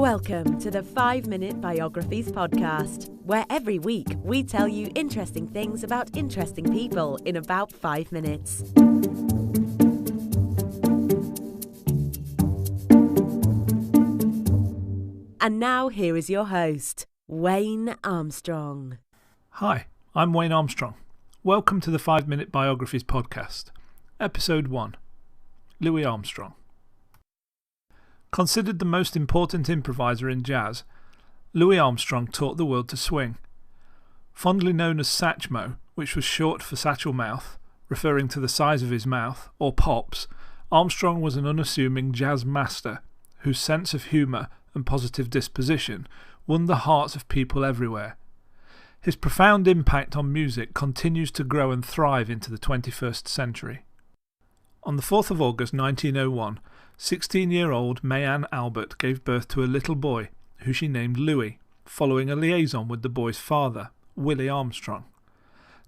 Welcome to the 5-Minute Biographies podcast, where every week we tell you interesting things about interesting people in about 5 minutes. And now here is your host, Wayne Armstrong. Hi, I'm Wayne Armstrong. Welcome to the 5-Minute Biographies podcast, Episode 1, Louis Armstrong. Considered the most important improviser in jazz, Louis Armstrong taught the world to swing. Fondly known as Satchmo, which was short for satchel mouth, referring to the size of his mouth, or pops, Armstrong was an unassuming jazz master whose sense of humour and positive disposition won the hearts of people everywhere. His profound impact on music continues to grow and thrive into the 21st century. On the 4th of August 1901, 16-year-old Mayanne Albert gave birth to a little boy, who she named Louis, following a liaison with the boy's father, Willie Armstrong.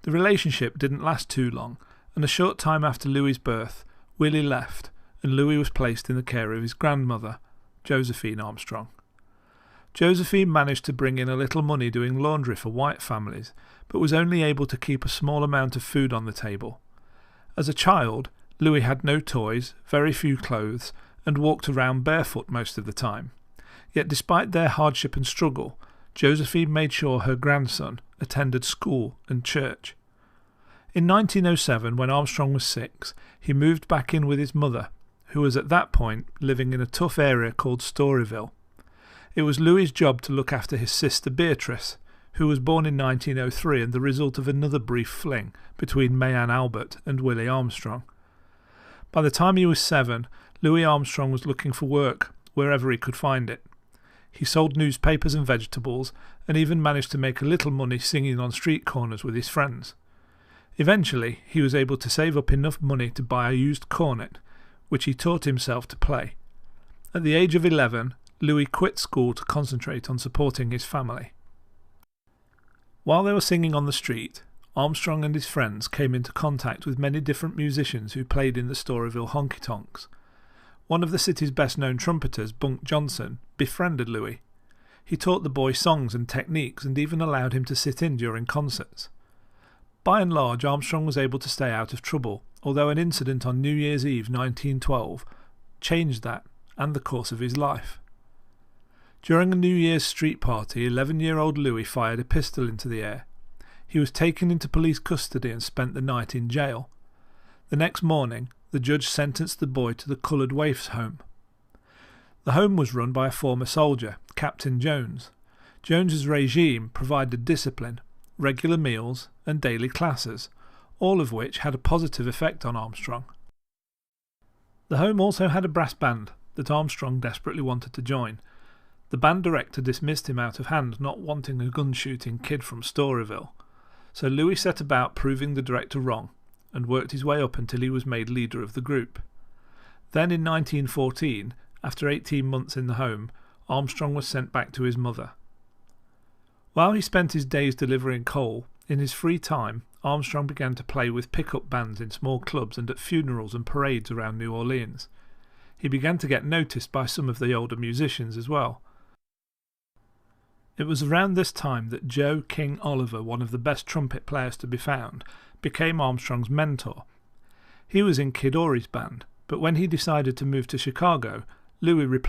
The relationship didn't last too long, and a short time after Louis's birth, Willie left, and Louis was placed in the care of his grandmother, Josephine Armstrong. Josephine managed to bring in a little money doing laundry for white families, but was only able to keep a small amount of food on the table. As a child, Louis had no toys, very few clothes, and walked around barefoot most of the time. Yet despite their hardship and struggle, Josephine made sure her grandson attended school and church. In 1907, when Armstrong was 6, he moved back in with his mother, who was at that point living in a tough area called Storyville. It was Louis's job to look after his sister Beatrice, who was born in 1903 and the result of another brief fling between Mayanne Albert and Willie Armstrong. By the time he was 7, Louis Armstrong was looking for work wherever he could find it. He sold newspapers and vegetables, and even managed to make a little money singing on street corners with his friends. Eventually, he was able to save up enough money to buy a used cornet, which he taught himself to play. At the age of 11, Louis quit school to concentrate on supporting his family. While they were singing on the street, Armstrong and his friends came into contact with many different musicians who played in the Storyville honky-tonks. One of the city's best-known trumpeters, Bunk Johnson, befriended Louis. He taught the boy songs and techniques and even allowed him to sit in during concerts. By and large, Armstrong was able to stay out of trouble, although an incident on New Year's Eve 1912 changed that and the course of his life. During a New Year's street party, 11-year-old Louis fired a pistol into the air. He was taken into police custody and spent the night in jail. The next morning, the judge sentenced the boy to the Coloured Waifs Home. The home was run by a former soldier, Captain Jones. Jones's regime provided discipline, regular meals and daily classes, all of which had a positive effect on Armstrong. The home also had a brass band that Armstrong desperately wanted to join. The band director dismissed him out of hand, not wanting a gun-shooting kid from Storyville. So Louis set about proving the director wrong and worked his way up until he was made leader of the group. Then in 1914, after 18 months in the home, Armstrong was sent back to his mother. While he spent his days delivering coal, in his free time Armstrong began to play with pickup bands in small clubs and at funerals and parades around New Orleans. He began to get noticed by some of the older musicians as well. It was around this time that Joe King Oliver, one of the best trumpet players to be found, became Armstrong's mentor. He was in Kid Ory's band, but when he decided to move to Chicago, Louis replaced